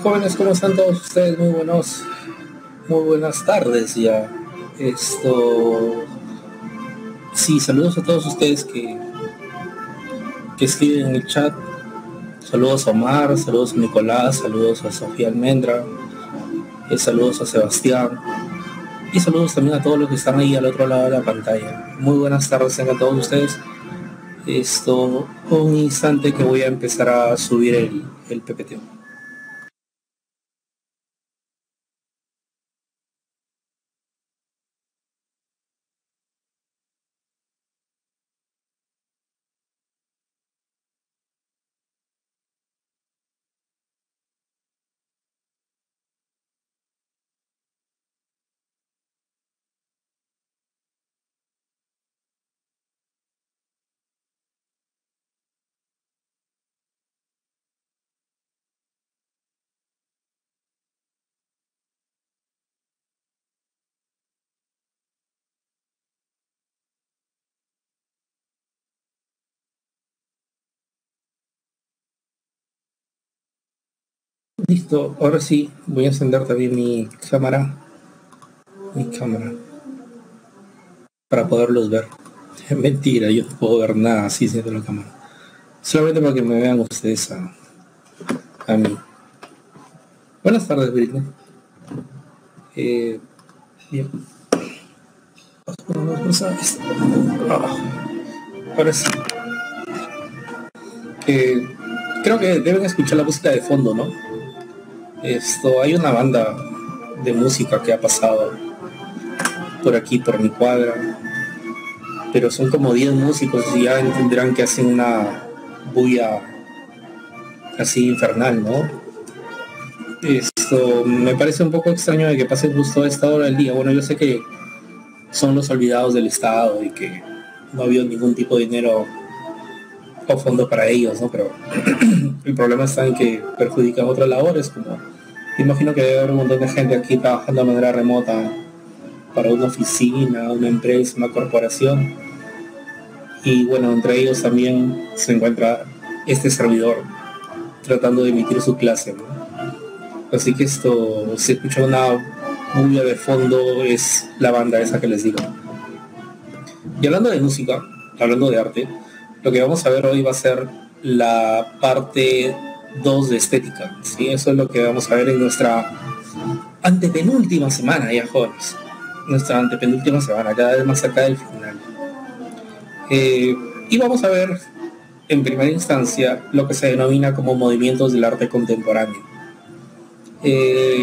Jóvenes, ¿cómo están todos ustedes? Muy buenas tardes ya. Sí, saludos a todos ustedes que escriben en el chat. Saludos a Omar, saludos a Nicolás, saludos a Sofía Almendra, saludos a Sebastián y saludos también a todos los que están ahí al otro lado de la pantalla. Muy buenas tardes a todos ustedes. Un instante que voy a empezar a subir el PPT. Listo, ahora sí, voy a encender también mi cámara, para poderlos ver. Mentira, yo no puedo ver nada así siendo la cámara. Solamente para que me vean ustedes a mí. Buenas tardes, Britney. Bien. Ahora sí. Creo que deben escuchar la música de fondo, ¿no? Hay una banda de música que ha pasado por aquí, por mi cuadra, pero son como 10 músicos y ya entenderán que hacen una bulla así infernal, ¿no? Me parece un poco extraño de que pase justo a esta hora del día. Bueno, yo sé que son los olvidados del Estado y que no ha habido ningún tipo de dinero o fondo para ellos, ¿no? Pero el problema está en que perjudican otras labores, como imagino que debe haber un montón de gente aquí trabajando de manera remota para una oficina, una empresa, una corporación, y bueno, entre ellos también se encuentra este servidor tratando de emitir su clase, ¿no? Así que se escucha una bulla de fondo, es la banda esa que les digo. Y hablando de música, hablando de arte, lo que vamos a ver hoy va a ser la parte 2 de estética, ¿sí? Eso es lo que vamos a ver en nuestra antepenúltima semana, ya jóvenes. Nuestra antepenúltima semana, cada vez más cerca del final. Y vamos a ver, en primera instancia, lo que se denomina como movimientos del arte contemporáneo.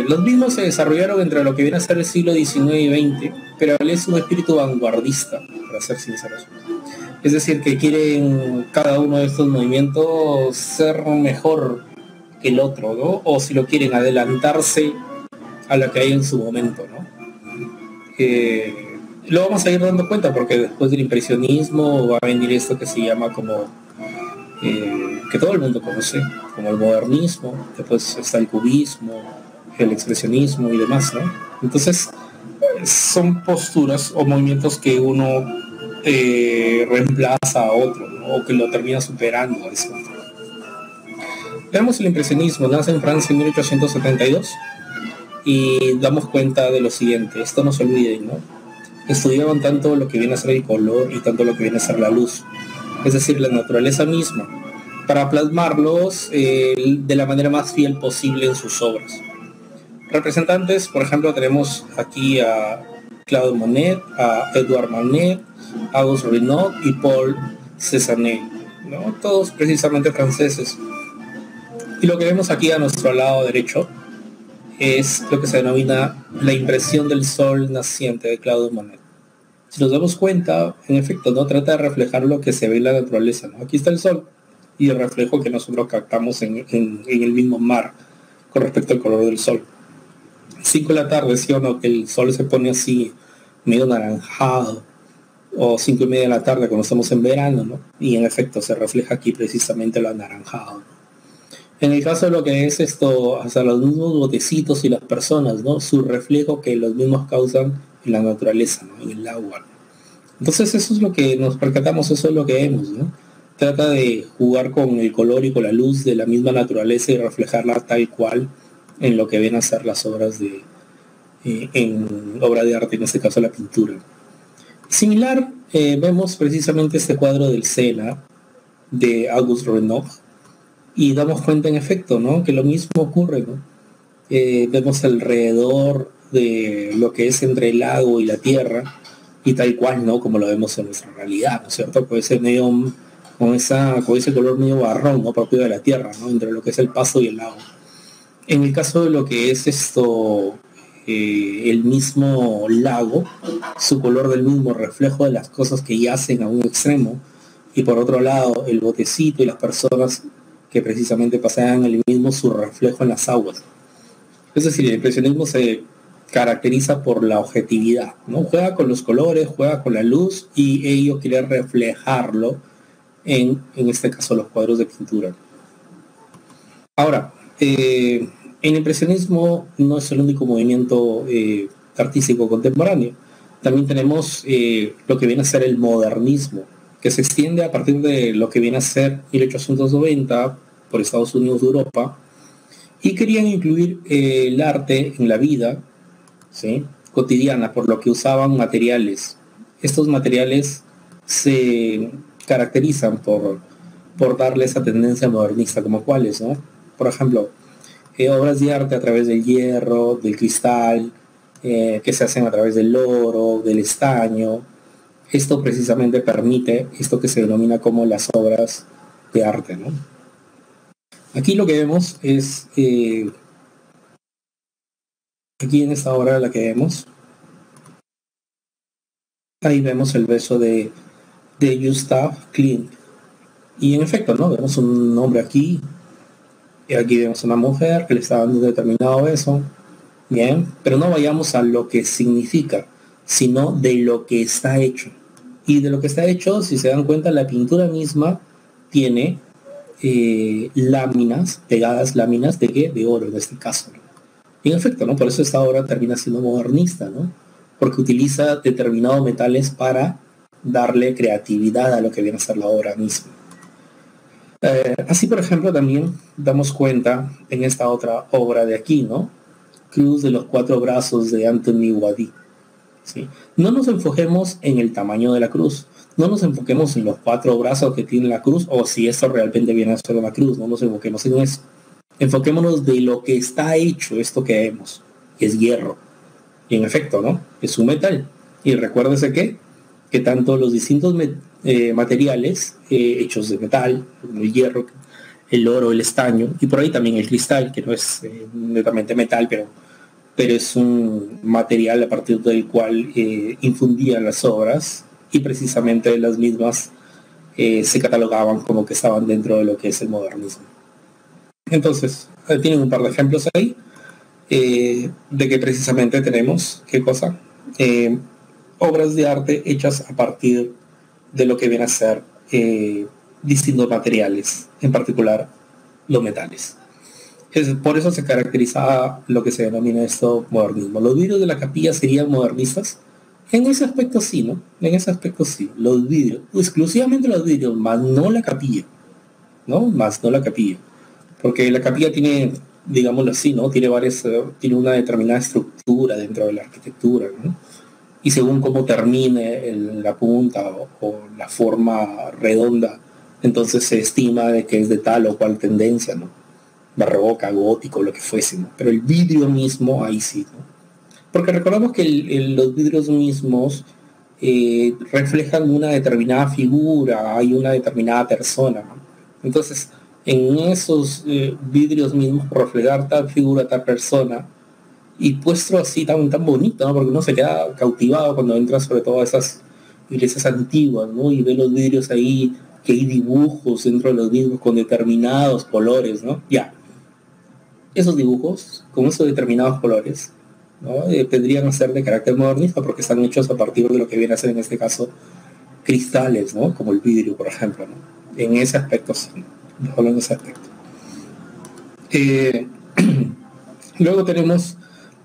Los mismos se desarrollaron entre lo que viene a ser el siglo XIX y XX, pero es un espíritu vanguardista, para ser sinceros. Es decir, que quieren cada uno de estos movimientos ser mejor que el otro, ¿no? O si lo quieren, adelantarse a lo que hay en su momento, ¿no? Lo vamos a ir dando cuenta porque después del impresionismo va a venir esto que se llama como que todo el mundo conoce, como el modernismo, después está el cubismo, el expresionismo y demás, ¿no? Entonces son posturas o movimientos que uno reemplaza a otro, ¿no? O que lo termina superando a ese otro. Veamos el impresionismo, nace en Francia en 1872 y damos cuenta de lo siguiente, esto no se olvide, ¿no? Estudiaban tanto lo que viene a ser el color y tanto lo que viene a ser la luz, es decir, la naturaleza misma, para plasmarlos de la manera más fiel posible en sus obras. Representantes, por ejemplo, tenemos aquí a Claude Monet, a Edouard Manet, Auguste Renoir y Paul Cézanne, ¿no? Todos precisamente franceses. Y lo que vemos aquí a nuestro lado derecho es lo que se denomina la impresión del sol naciente de Claude Monet. Si nos damos cuenta, en efecto, no trata de reflejar lo que se ve en la naturaleza, ¿no? Aquí está el sol y el reflejo que nosotros captamos en el mismo mar con respecto al color del sol. 5 de la tarde, ¿sí o no? Que el sol se pone así medio naranjado, o 5:30 de la tarde cuando estamos en verano, ¿no? Y en efecto se refleja aquí precisamente lo anaranjado, ¿no? En el caso de lo que es hasta los mismos botecitos y las personas, ¿no? Su reflejo que los mismos causan en la naturaleza, ¿no? En el agua, ¿no? Entonces eso es lo que nos percatamos, eso es lo que vemos, ¿no? Trata de jugar con el color y con la luz de la misma naturaleza y reflejarla tal cual en lo que vienen a ser las obras en obra de arte, en este caso la pintura. Similar, vemos precisamente este cuadro del Sena de Auguste Renoir y damos cuenta en efecto, ¿no?, que lo mismo ocurre, ¿no? Vemos alrededor de lo que es entre el lago y la tierra y tal cual, ¿no?, como lo vemos en nuestra realidad, ¿no es cierto? Con ese medio, con ese color medio marrón, ¿no?, propio de la tierra, ¿no?, entre lo que es el pasto y el lago. En el caso de lo que es esto, el mismo lago, su color del mismo reflejo de las cosas que yacen a un extremo, y por otro lado el botecito y las personas que precisamente pasean el mismo, su reflejo en las aguas. Es decir, el impresionismo se caracteriza por la objetividad, ¿no? Juega con los colores, juega con la luz y ello quiere reflejarlo en este caso los cuadros de pintura. Ahora, el impresionismo no es el único movimiento artístico contemporáneo. También tenemos lo que viene a ser el modernismo, que se extiende a partir de lo que viene a ser 1890 por Estados Unidos de Europa, y querían incluir el arte en la vida, ¿sí?, cotidiana, por lo que usaban materiales. Estos materiales se caracterizan por darle esa tendencia modernista, como cuáles, ¿no? Por ejemplo, obras de arte a través del hierro, del cristal, que se hacen a través del oro, del estaño. Esto precisamente permite esto que se denomina como las obras de arte, ¿no? Aquí lo que vemos es, aquí en esta obra la que vemos, ahí vemos el beso de Gustav Klimt. Y en efecto, ¿no?, vemos un hombre aquí, y aquí vemos una mujer que le está dando un determinado beso. Bien, pero no vayamos a lo que significa, sino de lo que está hecho. Y de lo que está hecho, si se dan cuenta, la pintura misma tiene láminas, pegadas láminas de ¿qué? De oro en este caso, ¿no? Y en efecto, ¿no?, por eso esta obra termina siendo modernista, ¿no?, porque utiliza determinados metales para darle creatividad a lo que viene a ser la obra misma. Así, por ejemplo, también damos cuenta en esta otra obra de aquí, ¿no?, Cruz de los Cuatro Brazos de Anthony Waddy, ¿sí? No nos enfoquemos en el tamaño de la cruz, no nos enfoquemos en los cuatro brazos que tiene la cruz, o si esto realmente viene a ser una cruz, no nos enfoquemos en eso. Enfoquémonos de lo que está hecho esto que vemos, que es hierro. Y en efecto, ¿no?, es un metal. Y recuérdese que tanto los distintos materiales hechos de metal, el hierro, el oro, el estaño, y por ahí también el cristal, que no es netamente metal, pero es un material a partir del cual infundían las obras, y precisamente las mismas se catalogaban como que estaban dentro de lo que es el modernismo. Entonces, tienen un par de ejemplos ahí de que precisamente tenemos, ¿qué cosa? Obras de arte hechas a partir de lo que viene a ser distintos materiales, en particular los metales. Por eso se caracteriza lo que se denomina esto modernismo. ¿Los vidrios de la capilla serían modernistas? En ese aspecto sí, ¿no? En ese aspecto sí. Los vidrios, exclusivamente los vidrios, más no la capilla, ¿no? Más no la capilla. Porque la capilla tiene, digámoslo así, ¿no?, tiene tiene una determinada estructura dentro de la arquitectura, ¿no? Y según cómo termine la punta o la forma redonda, entonces se estima de que es de tal o cual tendencia, ¿no?, barroca, gótico, lo que fuese, ¿no? Pero el vidrio mismo, ahí sí, ¿no? Porque recordamos que los vidrios mismos reflejan una determinada figura, hay una determinada persona, ¿no? Entonces, en esos vidrios mismos, por reflejar tal figura, tal persona, y puesto así tan bonito, ¿no?, porque uno se queda cautivado cuando entra sobre todo a esas iglesias antiguas, ¿no?, y ve los vidrios ahí, que hay dibujos dentro de los mismos con determinados colores, ¿no? Ya, esos dibujos, con esos determinados colores, ¿no?, tendrían que ser de carácter modernista porque están hechos a partir de lo que viene a ser en este caso cristales, ¿no?, como el vidrio, por ejemplo, ¿no? En ese aspecto sí, solo en ese aspecto. Luego tenemos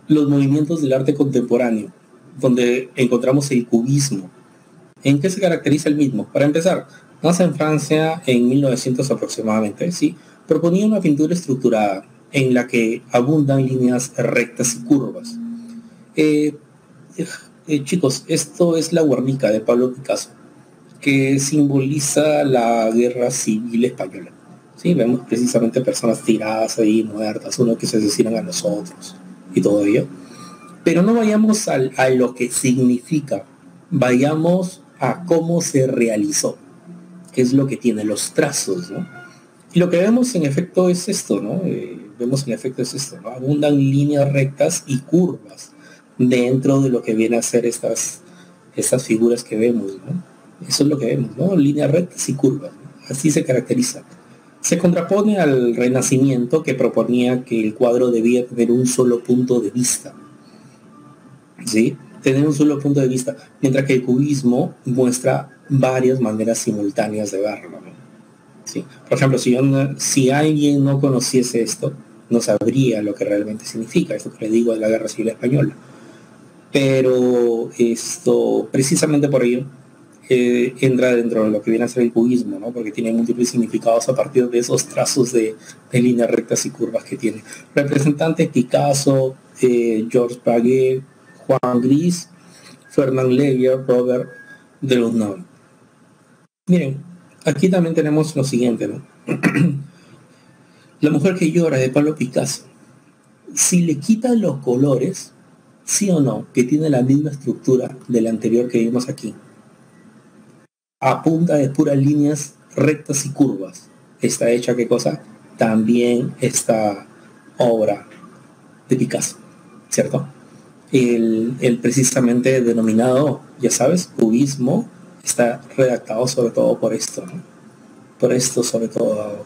los movimientos del arte contemporáneo, donde encontramos el cubismo. ¿En qué se caracteriza el mismo? Para empezar, nace en Francia en 1900 aproximadamente, ¿sí? Proponía una pintura estructurada, en la que abundan líneas rectas y curvas. Eh, Chicos, esto es la Guernica de Pablo Picasso, que simboliza la guerra civil española. Sí, vemos precisamente personas tiradas ahí, muertas, uno que se asesinan a los otros y todo ello. Pero no vayamos a lo que significa, vayamos a cómo se realizó, que es lo que tiene los trazos, ¿no? Y lo que vemos en efecto es esto, ¿no? Vemos en efecto es esto, ¿no? Abundan líneas rectas y curvas dentro de lo que viene a ser estas figuras que vemos, ¿no? Eso es lo que vemos, ¿no? Líneas rectas y curvas, ¿no? Así se caracteriza. Se contrapone al Renacimiento, que proponía que el cuadro debía tener un solo punto de vista, ¿sí? Tener un solo punto de vista, mientras que el cubismo muestra varias maneras simultáneas de verlo, ¿no? ¿Sí? Por ejemplo, si alguien no conociese esto, no sabría lo que realmente significa, esto que le digo de la Guerra Civil Española. Pero esto, precisamente por ello, entra dentro de lo que viene a ser el cubismo, ¿no? Porque tiene múltiples significados a partir de esos trazos de líneas rectas y curvas que tiene. Representantes: Picasso, Georges Braque, Juan Gris, Fernand Léger, Robert Delaunay. Miren, aquí también tenemos lo siguiente, ¿no? La mujer que llora, de Pablo Picasso. Si le quitan los colores, sí o no, que tiene la misma estructura del anterior que vimos aquí, a punta de puras líneas rectas y curvas, está hecha, ¿qué cosa? También esta obra de Picasso, ¿cierto? El precisamente denominado, ya sabes, cubismo, está redactado sobre todo por esto, ¿no? Por esto sobre todo.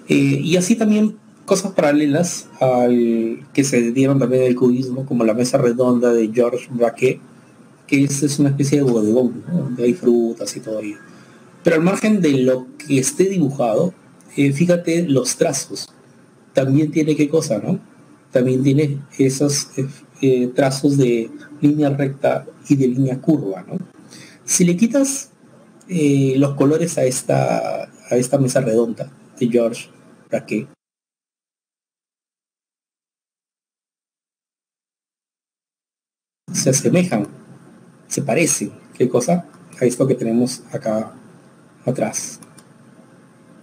Y así también cosas paralelas al que se dieron también del cubismo, como la mesa redonda de Georges Braque, que es una especie de bodegón, ¿no? Donde hay frutas y todo ello. Pero al margen de lo que esté dibujado, fíjate los trazos. También tiene qué cosa, ¿no? También tiene esos trazos de línea recta y de línea curva, ¿no? Si le quitas los colores a esta mesa redonda de Georges Braque, se asemejan, se parecen, ¿qué cosa? A esto que tenemos acá atrás.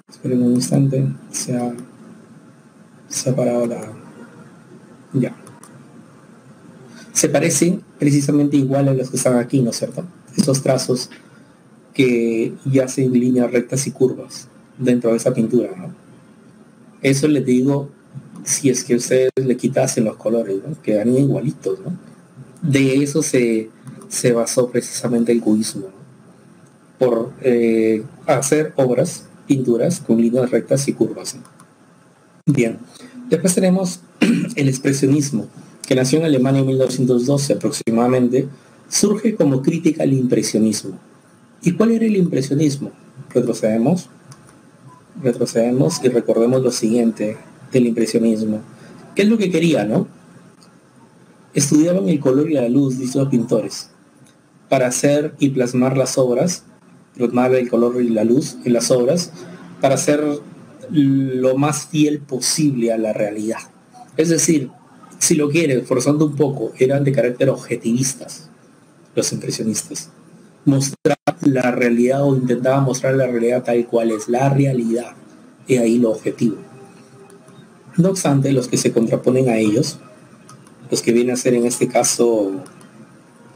Esperen un instante, se ha parado la... Ya. Se parecen precisamente igual a los que están aquí, ¿no es cierto? Esos trazos que yacen líneas rectas y curvas dentro de esa pintura, ¿no? Eso les digo, si es que ustedes le quitasen los colores, ¿no? Quedarían igualitos, ¿no? De eso se basó precisamente el cubismo, ¿no? Por hacer obras, pinturas con líneas rectas y curvas, ¿no? Bien, después tenemos el expresionismo, que nació en Alemania en 1912 aproximadamente, surge como crítica al impresionismo. ¿Y cuál era el impresionismo? Retrocedemos y recordemos lo siguiente del impresionismo. ¿Qué es lo que quería, no? Estudiaban el color y la luz, dicen los pintores, para hacer y plasmar las obras, plasmar el color y la luz en las obras, para hacer lo más fiel posible a la realidad. Es decir, si lo quieren, forzando un poco, eran de carácter objetivistas, los impresionistas. Mostrar la realidad o intentaba mostrar la realidad tal cual es, la realidad, y ahí lo objetivo. No obstante, los que se contraponen a ellos, los que vienen a ser en este caso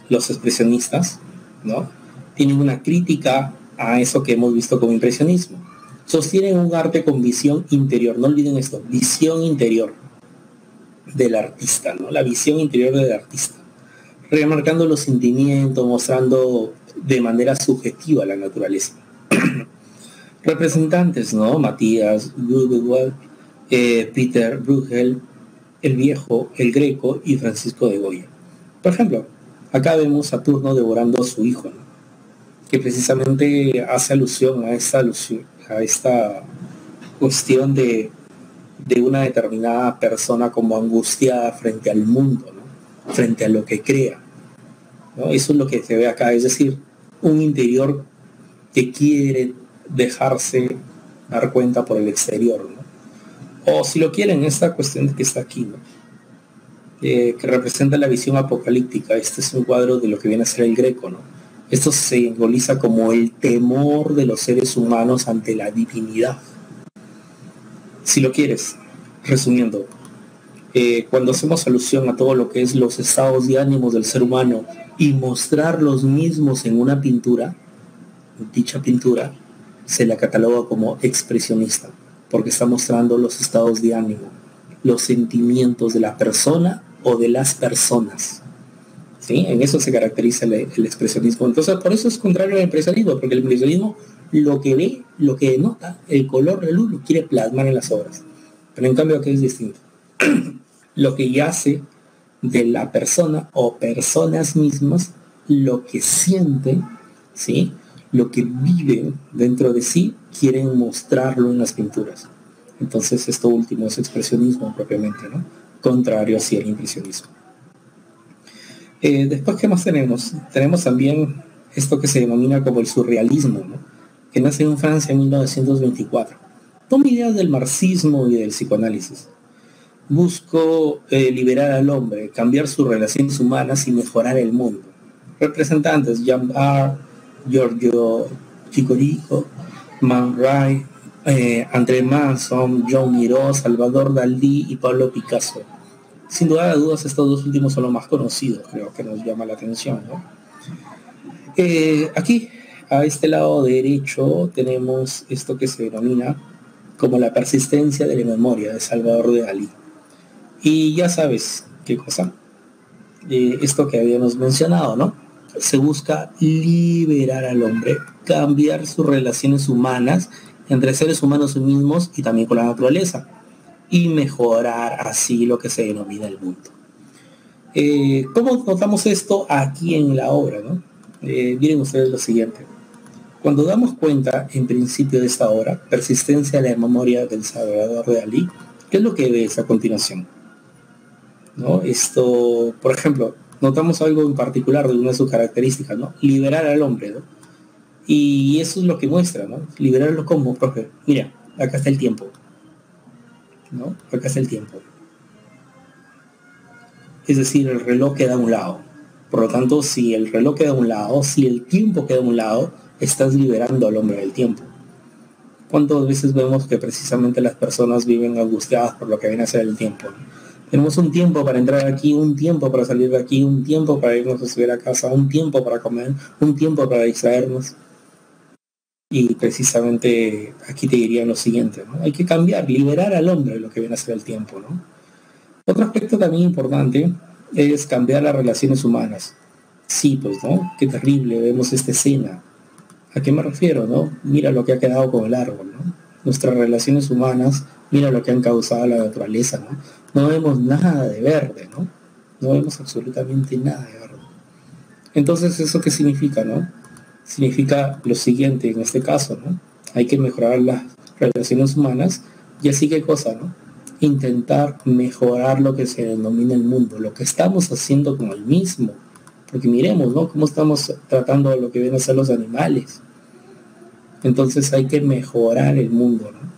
los expresionistas, ¿no? Tienen una crítica a eso que hemos visto como impresionismo. Sostienen un arte con visión interior, no olviden esto, visión interior del artista, ¿no? La visión interior del artista, remarcando los sentimientos, mostrando de manera subjetiva la naturaleza. Representantes, ¿no? Matías Grunewald, Peter Bruegel, el Viejo, el Greco y Francisco de Goya. Por ejemplo, acá vemos a Saturno devorando a su hijo, ¿no? Que precisamente hace alusión a esta cuestión de una determinada persona como angustiada frente al mundo, ¿no? Frente a lo que crea, ¿no? Eso es lo que se ve acá, es decir, un interior que quiere dejarse dar cuenta por el exterior, ¿no? O si lo quieren, esta cuestión que está aquí, ¿no? Que representa la visión apocalíptica. Este es un cuadro de lo que viene a ser el Greco, ¿no? Esto se simboliza como el temor de los seres humanos ante la divinidad. Si lo quieres, resumiendo, cuando hacemos alusión a todo lo que es los estados de ánimos del ser humano y mostrar los mismos en una pintura, dicha pintura se la cataloga como expresionista, porque está mostrando los estados de ánimo, los sentimientos de la persona o de las personas. ¿Sí? En eso se caracteriza el expresionismo. Entonces, por eso es contrario al impresionismo, porque el impresionismo lo que ve, lo que denota, el color, la luz, lo quiere plasmar en las obras. Pero en cambio aquí es distinto. Lo que yace de la persona o personas mismas, lo que sienten, ¿sí? Lo que viven dentro de sí, quieren mostrarlo en las pinturas. Entonces esto último es expresionismo propiamente, ¿no? Contrario hacia el impresionismo. Después, ¿qué más tenemos? Tenemos también esto que se denomina como el surrealismo, ¿no? Que nace en Francia en 1924. Toma ideas del marxismo y del psicoanálisis. Buscó liberar al hombre, cambiar sus relaciones humanas y mejorar el mundo. Representantes: Jean Barre, Giorgio Chicorico, Man Ray, André Manson, John Miró, Salvador Dalí y Pablo Picasso. Sin duda de dudas, estos dos últimos son los más conocidos, creo que nos llama la atención, ¿no? Aquí, a este lado derecho, tenemos esto que se denomina como la persistencia de la memoria de Salvador Dalí. Y ya sabes qué cosa, esto que habíamos mencionado, ¿no? Se busca liberar al hombre, cambiar sus relaciones humanas entre seres humanos mismos y también con la naturaleza, y mejorar así lo que se denomina el mundo. ¿Cómo notamos esto aquí en la obra, ¿no? Miren ustedes lo siguiente. Cuando damos cuenta, en principio de esta obra, persistencia de la memoria del Salvador Dalí, ¿qué es lo que ves a continuación? ¿No? Esto, por ejemplo, notamos algo en particular de una de sus características, ¿no? Liberar al hombre, ¿no? Y eso es lo que muestra, ¿no? Liberarlo como, profe. Mira, acá está el tiempo, ¿no? Acá está el tiempo. Es decir, el reloj queda a un lado. Por lo tanto, si el reloj queda a un lado, si el tiempo queda a un lado, estás liberando al hombre del tiempo. ¿Cuántas veces vemos que precisamente las personas viven angustiadas por lo que viene a ser el tiempo? Tenemos un tiempo para entrar aquí, un tiempo para salir de aquí, un tiempo para irnos a estudiar a casa, un tiempo para comer, un tiempo para distraernos. Y precisamente aquí te diría lo siguiente, ¿no? Hay que cambiar, liberar al hombre de lo que viene a ser el tiempo, ¿no? Otro aspecto también importante es cambiar las relaciones humanas. Sí, pues, ¿no? Qué terrible, vemos esta escena. ¿A qué me refiero, no? Mira lo que ha quedado con el árbol, ¿no? Nuestras relaciones humanas, mira lo que han causado a la naturaleza, ¿no? No vemos nada de verde, ¿no? No vemos absolutamente nada de verde. Entonces, ¿eso qué significa, no? Significa lo siguiente en este caso, ¿no? Hay que mejorar las relaciones humanas y así qué cosa, ¿no? Intentar mejorar lo que se denomina el mundo, lo que estamos haciendo con el mismo. Porque miremos, ¿no? Cómo estamos tratando lo que vienen a ser los animales. Entonces hay que mejorar el mundo, ¿no?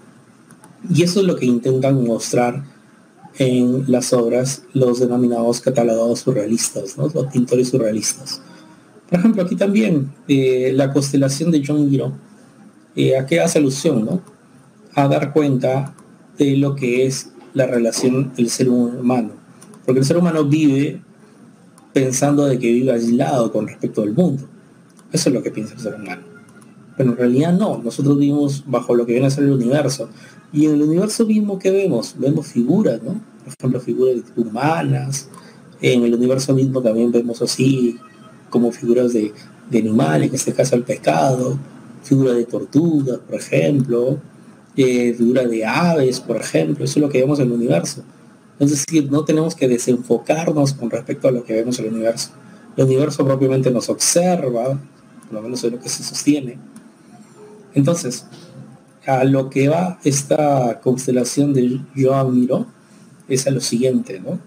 Y eso es lo que intentan mostrar en las obras los denominados catalogados surrealistas, ¿no? Los pintores surrealistas. Por ejemplo, aquí también la constelación de John Miró, ¿a qué hace alusión, no? A dar cuenta de lo que es la relación del ser humano. Porque el ser humano vive pensando de que vive aislado con respecto al mundo. Eso es lo que piensa el ser humano. Pero en realidad no, nosotros vivimos bajo lo que viene a ser el universo. Y en el universo mismo, ¿qué vemos? Vemos figuras, ¿no? Por ejemplo, figuras humanas. En el universo mismo también vemos así como figuras de animales, en este caso el pescado, figuras de tortugas, por ejemplo, figuras de aves, por ejemplo. Eso es lo que vemos en el universo. Es decir, no tenemos que desenfocarnos con respecto a lo que vemos en el universo. El universo propiamente nos observa, por lo menos es lo que se sostiene. Entonces, a lo que va esta constelación de Joan Miró es a lo siguiente, ¿no?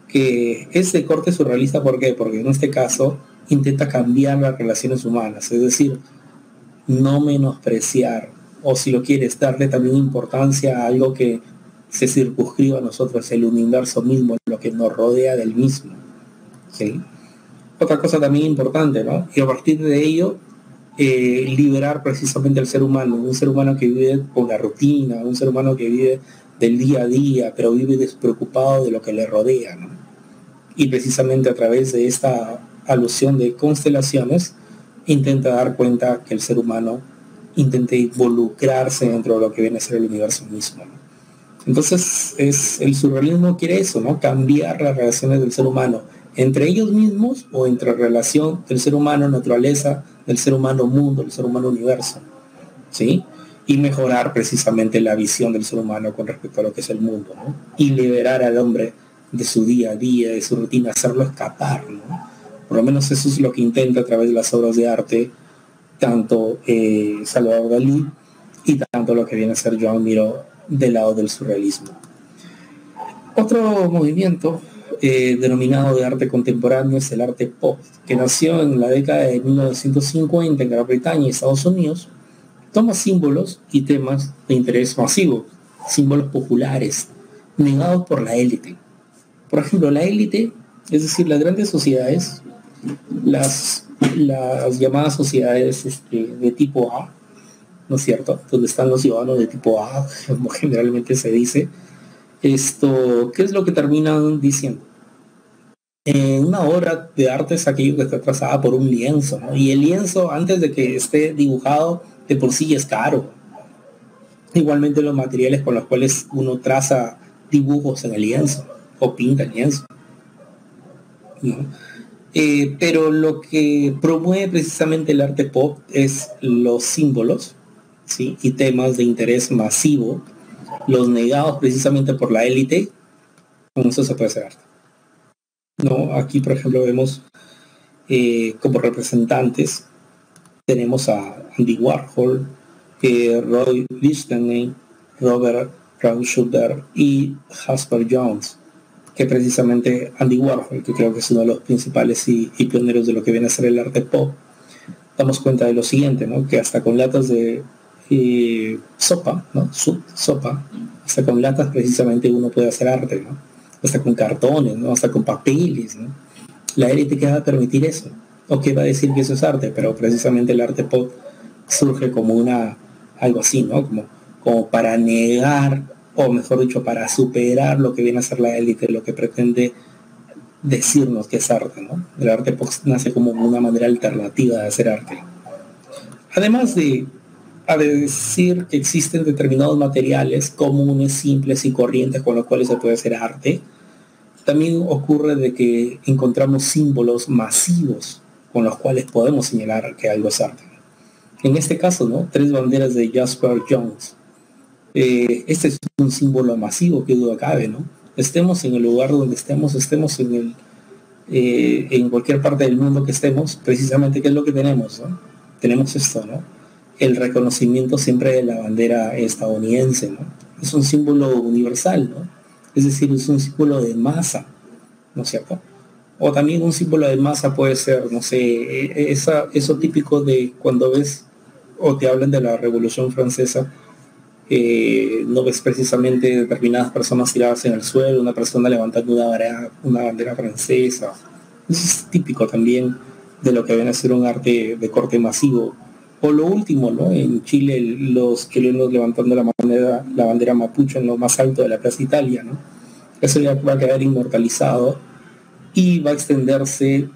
Que es de corte surrealista, ¿por qué? Porque en este caso intenta cambiar las relaciones humanas, es decir, no menospreciar, o si lo quieres, darle también importancia a algo que se circunscriba a nosotros el universo mismo, lo que nos rodea del mismo, ¿sí? Otra cosa también importante, ¿no? Y a partir de ello, liberar precisamente al ser humano, un ser humano que vive con la rutina, un ser humano que vive del día a día, pero vive despreocupado de lo que le rodea, ¿no? Y precisamente a través de esta alusión de constelaciones, intenta dar cuenta que el ser humano intenta involucrarse dentro de lo que viene a ser el universo mismo, ¿no? Entonces, el surrealismo quiere eso, ¿no? Cambiar las relaciones del ser humano entre ellos mismos o entre relación del ser humano naturaleza, del ser humano mundo, del ser humano universo, ¿sí? Y mejorar precisamente la visión del ser humano con respecto a lo que es el mundo, ¿no? Y liberar al hombre de su día a día, de su rutina, hacerlo escapar, ¿no? Por lo menos eso es lo que intenta a través de las obras de arte, tanto Salvador Dalí y tanto lo que viene a ser Joan Miró del lado del surrealismo. Otro movimiento denominado de arte contemporáneo es el arte pop, que nació en la década de 1950 en Gran Bretaña y Estados Unidos. Toma símbolos y temas de interés masivo, símbolos populares, negados por la élite. Por ejemplo, la élite, es decir, las grandes sociedades, las llamadas sociedades de tipo A, ¿no es cierto? Donde están los ciudadanos de tipo A, como generalmente se dice. ¿Qué es lo que terminan diciendo? Una obra de arte es aquello que está trazada por un lienzo, ¿no? Y el lienzo, antes de que esté dibujado, de por sí es caro. Igualmente los materiales con los cuales uno traza dibujos en el lienzo o pinta el lienzo, ¿no? Pero lo que promueve precisamente el arte pop es los símbolos, ¿sí? Y temas de interés masivo, los negados precisamente por la élite. Con eso se puede hacer arte, ¿no? Aquí, por ejemplo, vemos como representantes, tenemos a Andy Warhol, Roy Lichtenstein, Robert Rauschenberg y Jasper Jones, que precisamente Andy Warhol, que creo que es uno de los principales y pioneros de lo que viene a ser el arte pop, damos cuenta de lo siguiente, ¿no? Que hasta con latas de sopa, ¿no? Sopa, hasta con latas precisamente uno puede hacer arte, ¿no? Hasta con cartones, ¿no? Hasta con papeles, ¿no? La élite que va a permitir eso, o que va a decir que eso es arte, pero precisamente el arte pop surge como algo así, ¿no? Como para negar, o mejor dicho, para superar lo que viene a ser la élite, lo que pretende decirnos que es arte, ¿no? El arte pop nace como una manera alternativa de hacer arte. Además de decir que existen determinados materiales comunes, simples y corrientes con los cuales se puede hacer arte, también ocurre de que encontramos símbolos masivos con los cuales podemos señalar que algo es arte. En este caso, ¿no? 3 banderas de Jasper Jones. Este es un símbolo masivo, que duda cabe, ¿no? Estemos en el lugar donde estemos en cualquier parte del mundo que estemos, precisamente, ¿qué es lo que tenemos, ¿no? Tenemos esto, ¿no? El reconocimiento siempre de la bandera estadounidense, ¿no? Es un símbolo universal, ¿no? Es decir, es un símbolo de masa, ¿no es cierto? O también un símbolo de masa puede ser, no sé, eso típico de cuando ves o te hablan de la Revolución Francesa, no ves precisamente determinadas personas tiradas en el suelo, una persona levantando una bandera francesa. Eso es típico también de lo que viene a ser un arte de corte masivo. O lo último, ¿no? En Chile, los chilenos levantando la bandera mapuche en lo más alto de la Plaza Italia, ¿no? Eso ya va a quedar inmortalizado y va a extenderse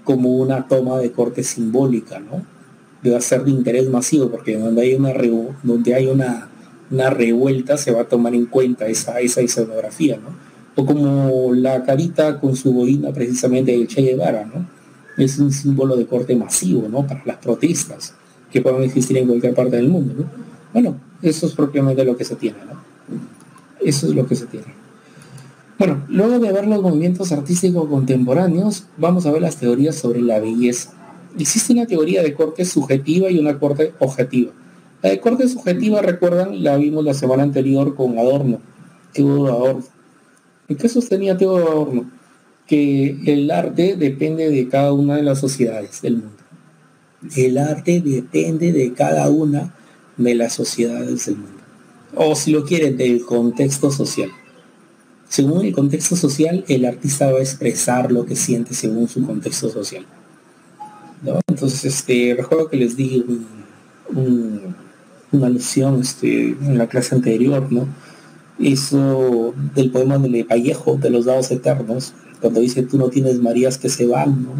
como una toma de corte simbólica, ¿no? Va a ser de interés masivo, porque donde hay una revuelta se va a tomar en cuenta esa escenografía, ¿no? O como la carita con su boina precisamente del Che Guevara, ¿no? Es un símbolo de corte masivo, ¿no? Para las protestas que puedan existir en cualquier parte del mundo, ¿no? Bueno, eso es propiamente lo que se tiene, ¿no? Eso es lo que se tiene. Bueno, luego de ver los movimientos artísticos contemporáneos, vamos a ver las teorías sobre la belleza. Existe una teoría de corte subjetiva y una corte objetiva. La de corte subjetiva, recuerdan, la vimos la semana anterior con Adorno, Theodor Adorno. ¿En qué sostenía Theodor Adorno? Que el arte depende de cada una de las sociedades del mundo. El arte depende de cada una de las sociedades del mundo. o si lo quieren, del contexto social. Según el contexto social, el artista va a expresar lo que siente según su contexto social, ¿no? Entonces, recuerdo que les di un- una alusión en la clase anterior, ¿no? Eso del poema de Vallejo, de los dados eternos, cuando dice tú no tienes Marías que se van, ¿no?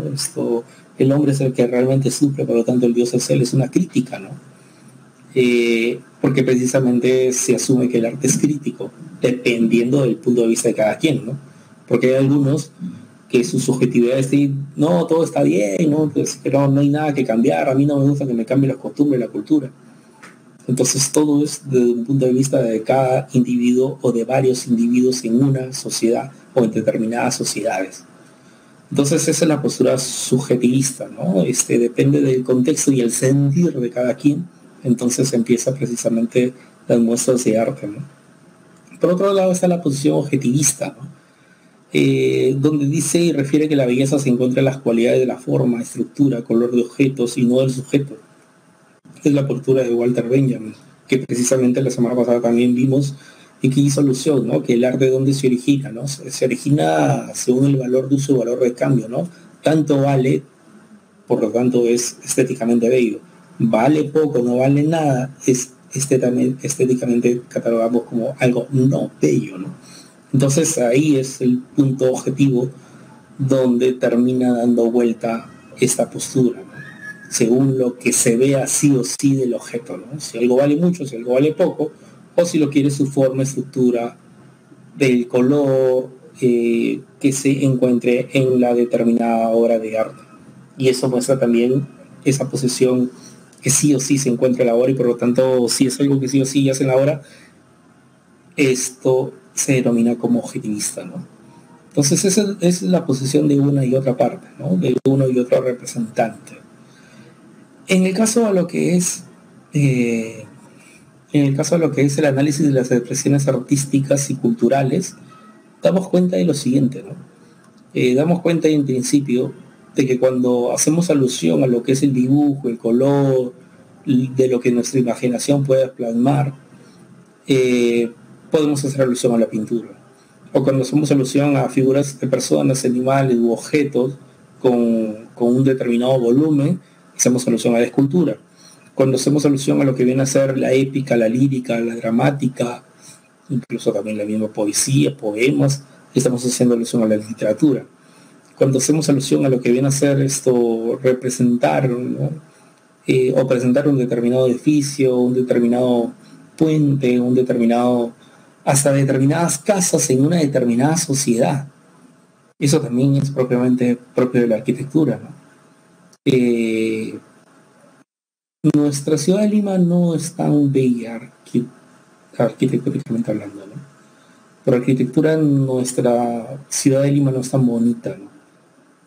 El hombre es el que realmente sufre, por lo tanto el Dios es él, es una crítica, ¿no? Porque precisamente se asume que el arte es crítico, dependiendo del punto de vista de cada quien, ¿no? Porque hay algunos que su subjetividad es decir, no, todo está bien, ¿no? Pues, que no hay nada que cambiar, a mí no me gusta que me cambie las costumbres, la cultura. Entonces todo es desde un punto de vista de cada individuo o de varios individuos en una sociedad o en determinadas sociedades. Entonces esa es la postura subjetivista, ¿no? Depende del contexto y el sentir de cada quien. Entonces empieza precisamente las muestras de arte, ¿no? Por otro lado está la posición objetivista, ¿no? Donde dice y refiere que la belleza se encuentra en las cualidades de la forma, estructura, color de objetos y no del sujeto. Es la postura de Walter Benjamin, que precisamente la semana pasada también vimos y que hizo alusión, ¿no? Que el arte de dónde se origina, ¿no? Se origina según el valor de uso y valor de cambio, ¿no? Tanto vale, por lo tanto es estéticamente bello. Vale poco, no vale nada, es estéticamente catalogamos como algo no bello, ¿no? Entonces ahí es el punto objetivo donde termina dando vuelta esta postura, ¿no? Según lo que se vea sí o sí del objeto, ¿no? Si algo vale mucho, si algo vale poco, o si lo quiere su forma, estructura, del color que se encuentre en la determinada obra de arte. Y eso muestra también esa posesión que sí o sí se encuentra en la obra y por lo tanto si es algo que sí o sí hace en la obra, esto se denomina como objetivista, ¿no? Entonces esa es la posición de una y otra parte, ¿no? De uno y otro representante. En el caso de lo que es en el caso de lo que es el análisis de las expresiones artísticas y culturales, damos cuenta de lo siguiente, ¿no? Damos cuenta en principio de que cuando hacemos alusión a lo que es el dibujo, el color, de lo que nuestra imaginación puede plasmar, podemos hacer alusión a la pintura. O cuando hacemos alusión a figuras de personas, animales u objetos con un determinado volumen, hacemos alusión a la escultura. Cuando hacemos alusión a lo que viene a ser la épica, la lírica, la dramática, incluso también la misma poesía, poemas, estamos haciendo alusión a la literatura. Cuando hacemos alusión a lo que viene a ser representar, ¿no? O presentar un determinado edificio, un determinado puente, hasta determinadas casas en una determinada sociedad. Eso también es propiamente propio de la arquitectura, ¿no? Nuestra ciudad de Lima no es tan bella arquitectónicamente hablando, ¿no? Por arquitectura nuestra ciudad de Lima no es tan bonita, ¿no?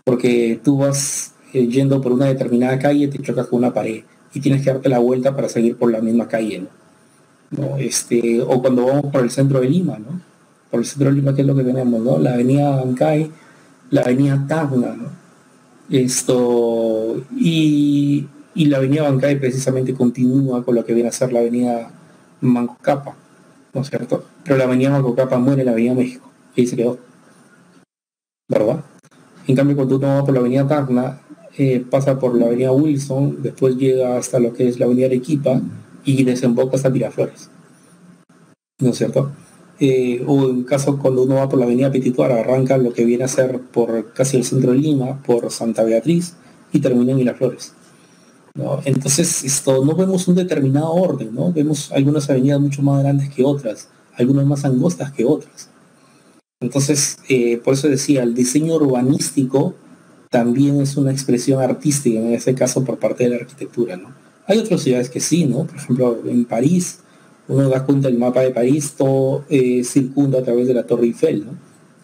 Porque tú vas yendo por una determinada calle, te chocas con una pared y tienes que darte la vuelta para seguir por la misma calle, ¿no? O cuando vamos por el centro de Lima, ¿no? Por el centro de Lima, ¿qué es lo que tenemos, no? La avenida Bancay, la avenida Tacna, ¿no? Y la avenida Bancay precisamente continúa con lo que viene a ser la avenida Mancocapa, ¿no es cierto? Pero la avenida Mancocapa muere en la avenida México y ahí se quedó, ¿verdad? En cambio, cuando uno va por la avenida Tacna, pasa por la avenida Wilson, después llega hasta lo que es la avenida Arequipa y desemboca hasta Miraflores, ¿no es cierto? O en caso cuando uno va por la avenida Petituara, arranca lo que viene a ser por casi el centro de Lima, por Santa Beatriz y termina en Miraflores, ¿no? Entonces no vemos un determinado orden, ¿no? Vemos algunas avenidas mucho más grandes que otras, algunas más angostas que otras. Entonces, por eso decía, el diseño urbanístico también es una expresión artística, en este caso por parte de la arquitectura, ¿no? Hay otras ciudades que sí, ¿no? Por ejemplo, en París, uno da cuenta del mapa de París, todo circunda a través de la Torre Eiffel, ¿no?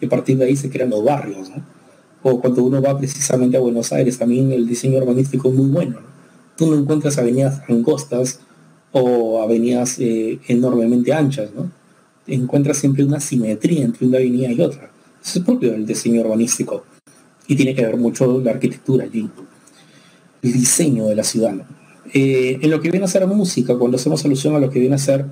Y a partir de ahí se crean los barrios, ¿no? O cuando uno va precisamente a Buenos Aires, también el diseño urbanístico es muy bueno, ¿no? Tú no encuentras avenidas angostas o avenidas enormemente anchas, ¿no? Encuentras siempre una simetría entre una avenida y otra. Eso es propio del diseño urbanístico y tiene que ver mucho la arquitectura allí, el diseño de la ciudad, ¿no? En lo que viene a ser música, cuando hacemos alusión a lo que viene a ser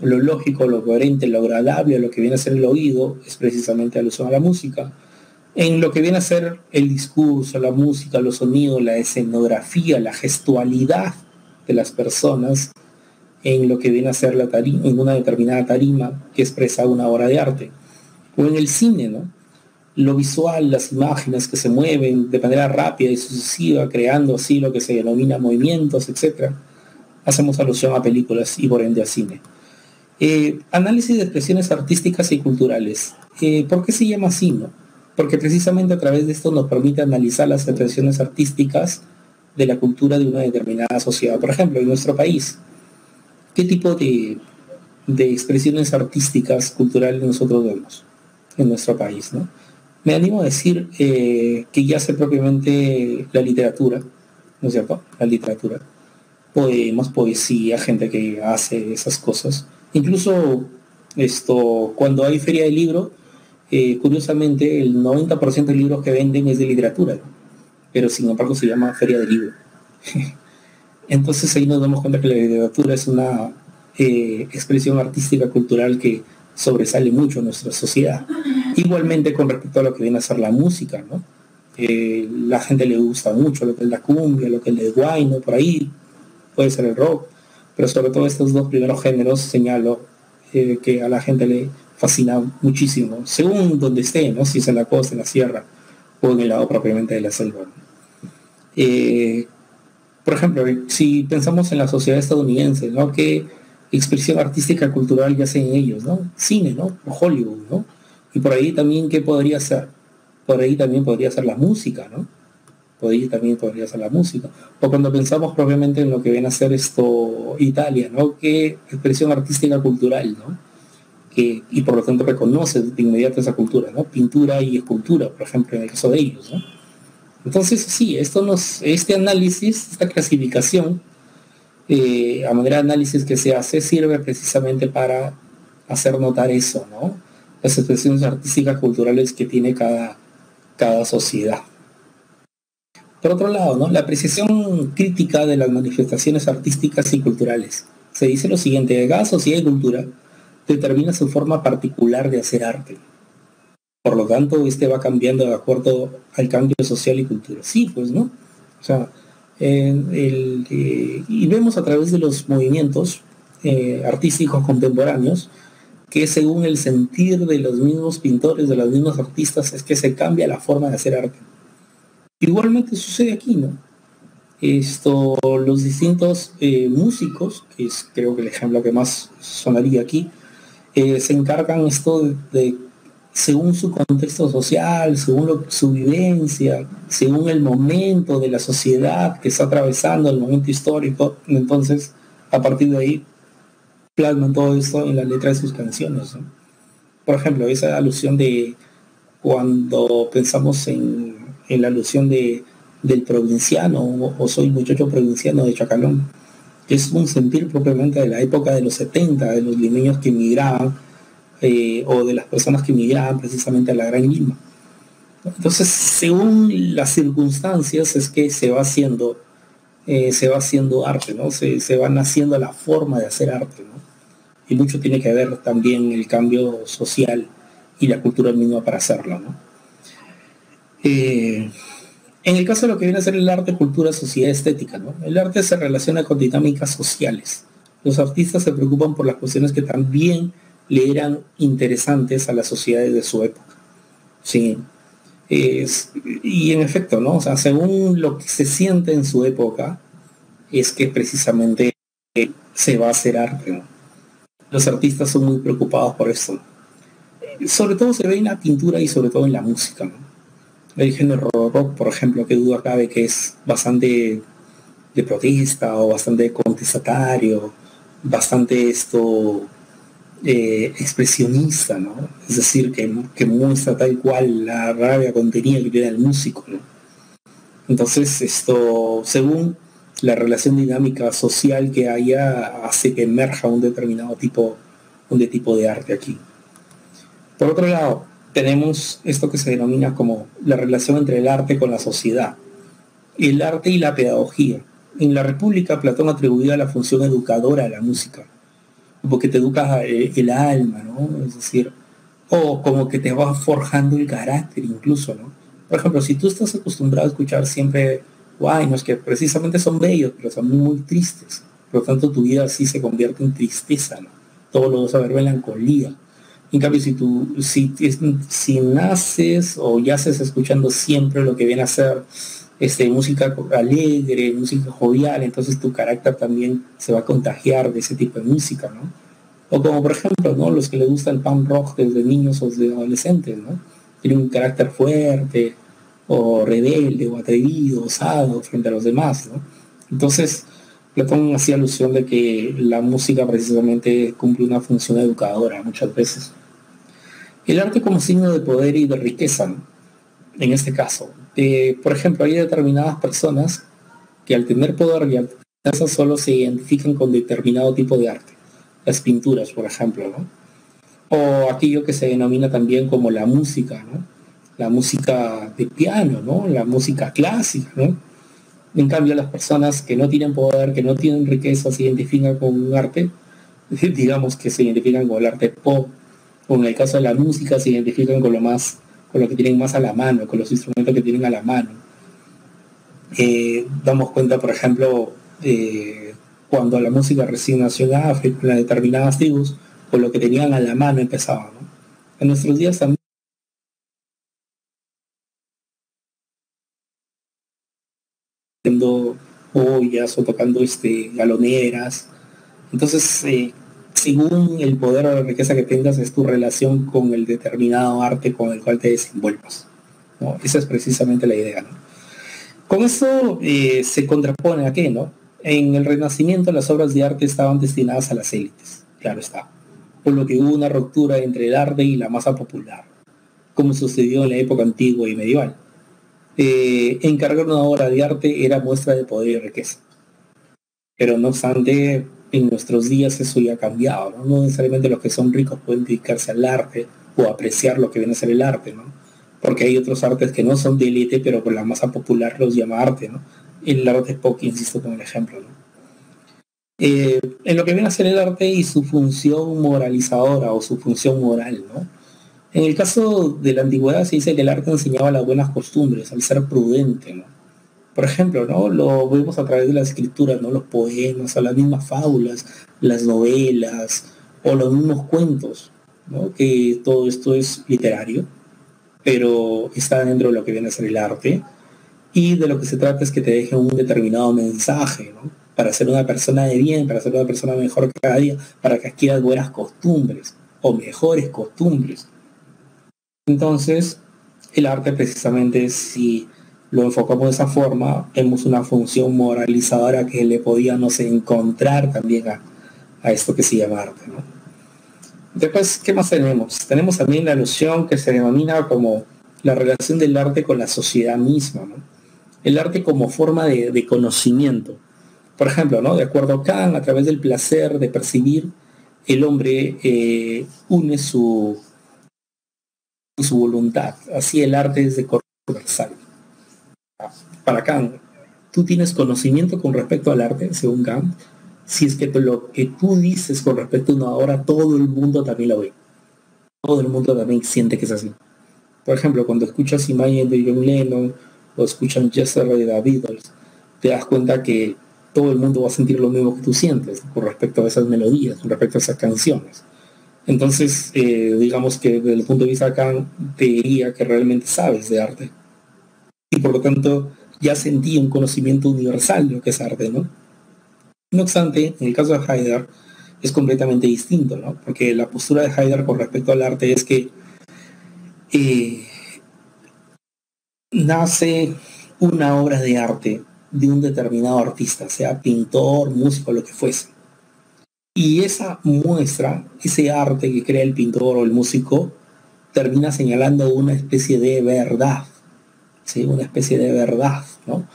lo lógico, lo coherente, lo agradable, lo que viene a ser el oído, es precisamente alusión a la música. En lo que viene a ser el discurso, la música, los sonidos, la escenografía, la gestualidad de las personas, en lo que viene a ser la tarima, en una determinada tarima que expresa una obra de arte. O en el cine, ¿no? Lo visual, las imágenes que se mueven de manera rápida y sucesiva, creando así lo que se denomina movimientos, etc. Hacemos alusión a películas y por ende a cine. Análisis de expresiones artísticas y culturales. ¿Por qué se llama así, no? Porque precisamente a través de esto nos permite analizar las expresiones artísticas de la cultura de una determinada sociedad. Por ejemplo, en nuestro país, ¿qué tipo de expresiones artísticas culturales nosotros vemos en nuestro país, ¿no? Me animo a decir que ya sé propiamente la literatura, ¿no es cierto? La literatura, poemas, poesía, gente que hace esas cosas. Incluso cuando hay feria de libro, curiosamente el 90% de libros que venden es de literatura, ¿no? Pero sin embargo se llama feria de libro. Entonces ahí nos damos cuenta que la literatura es una expresión artística cultural que sobresale mucho en nuestra sociedad. Igualmente con respecto a lo que viene a ser la música, ¿no? La gente le gusta mucho lo que es la cumbia, lo que es el guayno, por ahí puede ser el rock, pero sobre todo estos dos primeros géneros señalo que a la gente le fascina muchísimo, según donde esté, ¿no? Si es en la costa, en la sierra o en el lado propiamente de la selva, ¿no? Por ejemplo, si pensamos en la sociedad estadounidense, ¿no? ¿Qué expresión artística cultural ya hacen ellos, ¿no? Cine, ¿no? O Hollywood, ¿no? Y por ahí también, ¿qué podría ser? Por ahí también podría ser la música, ¿no? Por ahí también podría ser la música. O cuando pensamos propiamente en lo que viene a ser Italia, ¿no? ¿Qué expresión artística cultural, ¿no? Y por lo tanto reconoce de inmediato esa cultura, ¿no? Pintura y escultura, por ejemplo, en el caso de ellos, ¿no? Entonces, sí, este análisis, esta clasificación, a manera de análisis que se hace, sirve precisamente para hacer notar eso, ¿no? Las expresiones artísticas culturales que tiene cada sociedad. Por otro lado, ¿no? La apreciación crítica de las manifestaciones artísticas y culturales. Se dice lo siguiente: cada sociedad y cultura determina su forma particular de hacer arte. Por lo tanto, va cambiando de acuerdo al cambio social y cultural. Sí, pues, ¿no? O sea, y vemos a través de los movimientos artísticos contemporáneos que según el sentir de los mismos pintores, de los mismos artistas, es que se cambia la forma de hacer arte. Igualmente sucede aquí, ¿no? Los distintos músicos, que es creo que el ejemplo que más sonaría aquí, se encargan de según su contexto social, según su vivencia, según el momento de la sociedad que está atravesando, el momento histórico. Entonces, a partir de ahí, plasman todo esto en la letra de sus canciones, ¿no? Por ejemplo, esa alusión de cuando pensamos en la alusión del provinciano, o soy muchacho provinciano de Chacalón, que es un sentir propiamente de la época de los 70, de los limeños que emigraban, o de las personas que emigraban precisamente a la Gran Lima. Entonces, según las circunstancias es que se va haciendo arte, ¿no? Se va naciendo la forma de hacer arte, ¿no? Y mucho tiene que ver también el cambio social y la cultura misma para hacerlo, ¿no? En el caso de lo que viene a ser el arte, cultura, sociedad, estética, ¿no? El arte se relaciona con dinámicas sociales. Los artistas se preocupan por las cuestiones que también le eran interesantes a las sociedades de su época. Sí. Y en efecto, ¿no? O sea, según lo que se siente en su época, es que precisamente se va a hacer arte, ¿no? Los artistas son muy preocupados por esto. Sobre todo se ve en la pintura y sobre todo en la música, ¿no? El género rock, por ejemplo, que duda cabe que es bastante de protesta o bastante contestatario, bastante expresionista, ¿no? Es decir, que muestra tal cual la rabia contenida que tiene el músico, ¿no? Entonces, según la relación dinámica social que haya, hace que emerja un determinado tipo de arte aquí. Por otro lado, tenemos esto que se denomina como la relación entre el arte con la sociedad, el arte y la pedagogía. En la República, Platón atribuía la función educadora a la música. como que te educa el alma, ¿no? Es decir, o como que te va forjando el carácter incluso, ¿no? Por ejemplo, si tú estás acostumbrado a escuchar siempre guaynos que precisamente son bellos, pero son muy tristes, por lo tanto tu vida así se convierte en tristeza, ¿no? Todo lo vas a ver melancolía. En cambio, si naces o yaces escuchando siempre lo que viene a ser música alegre, música jovial, entonces tu carácter también se va a contagiar de ese tipo de música, ¿no? O como por ejemplo, ¿no? Los que les gusta el punk rock desde niños o desde adolescentes, ¿no? Tienen un carácter fuerte, o rebelde, o atrevido, osado frente a los demás, ¿no? Entonces, Platón hacía alusión de que la música precisamente cumple una función educadora muchas veces. El arte como signo de poder y de riqueza, ¿no? En este caso. Por ejemplo, hay determinadas personas que al tener poder y al tener riqueza solo se identifican con determinado tipo de arte. Las pinturas, por ejemplo, ¿no? O aquello que se denomina también como la música, ¿no? La música de piano, ¿no? La música clásica, ¿no? En cambio, las personas que no tienen poder, que no tienen riqueza, se identifican con un arte, digamos que se identifican con el arte pop, o en el caso de la música se identifican con lo que tienen más a la mano, con los instrumentos que tienen a la mano. Damos cuenta, por ejemplo, cuando la música recién nació en África, en las determinadas tribus, con lo que tenían a la mano empezaban, ¿no? En nuestros días también haciendo ollas o tocando galoneras. Entonces, según el poder o la riqueza que tengas, es tu relación con el determinado arte con el cual te desenvuelvas, ¿no? Esa es precisamente la idea, ¿no? Con eso se contrapone a qué, ¿no? En el Renacimiento las obras de arte estaban destinadas a las élites, claro está, por lo que hubo una ruptura entre el arte y la masa popular, como sucedió en la época antigua y medieval. Encargar una obra de arte era muestra de poder y riqueza, pero no obstante, en nuestros días eso ya ha cambiado, ¿no? No necesariamente los que son ricos pueden dedicarse al arte o apreciar lo que viene a ser el arte, ¿no? Porque hay otros artes que no son de élite, pero con la masa popular los llama arte, ¿no? El arte pop, insisto con el ejemplo, ¿no? En lo que viene a ser el arte y su función moralizadora o su función moral, ¿no? En el caso de la antigüedad se dice que el arte enseñaba las buenas costumbres, al ser prudente, ¿no? Por ejemplo, ¿no? Lo vemos a través de las escrituras, ¿no? Los poemas, o las mismas fábulas, las novelas, o los mismos cuentos, ¿no? Que todo esto es literario, pero está dentro de lo que viene a ser el arte, y de lo que se trata es que te deje un determinado mensaje, ¿no? Para ser una persona de bien, para ser una persona mejor cada día, para que adquieras buenas costumbres, o mejores costumbres. Entonces, el arte precisamente, si lo enfocamos de esa forma, vemos una función moralizadora que le podíamos encontrar también a esto que se llama arte, ¿no? Después, ¿qué más tenemos? Tenemos también la noción que se denomina como la relación del arte con la sociedad misma, ¿no? El arte como forma de conocimiento. Por ejemplo, ¿no? De acuerdo a Kant, a través del placer de percibir, el hombre une su voluntad. Así el arte es de corte universal. Para Kant, tú tienes conocimiento con respecto al arte, según Kant, si es que lo que tú dices con respecto a una obra, todo el mundo también lo ve. Todo el mundo también siente que es así. Por ejemplo, cuando escuchas Imagine de John Lennon o escuchan Yesterday de The Beatles, te das cuenta que todo el mundo va a sentir lo mismo que tú sientes con respecto a esas melodías, con respecto a esas canciones. Entonces, digamos que desde el punto de vista de Kant, te diría que realmente sabes de arte. Y por lo tanto, ya sentí un conocimiento universal de lo que es arte, ¿no? No obstante, en el caso de Heidegger, es completamente distinto, ¿no? Porque la postura de Heidegger con respecto al arte es que eh, nace una obra de arte de un determinado artista, sea pintor, músico, lo que fuese. Y esa muestra, ese arte que crea el pintor o el músico, termina señalando una especie de verdad, ¿sí? Una especie de verdad, ¿no?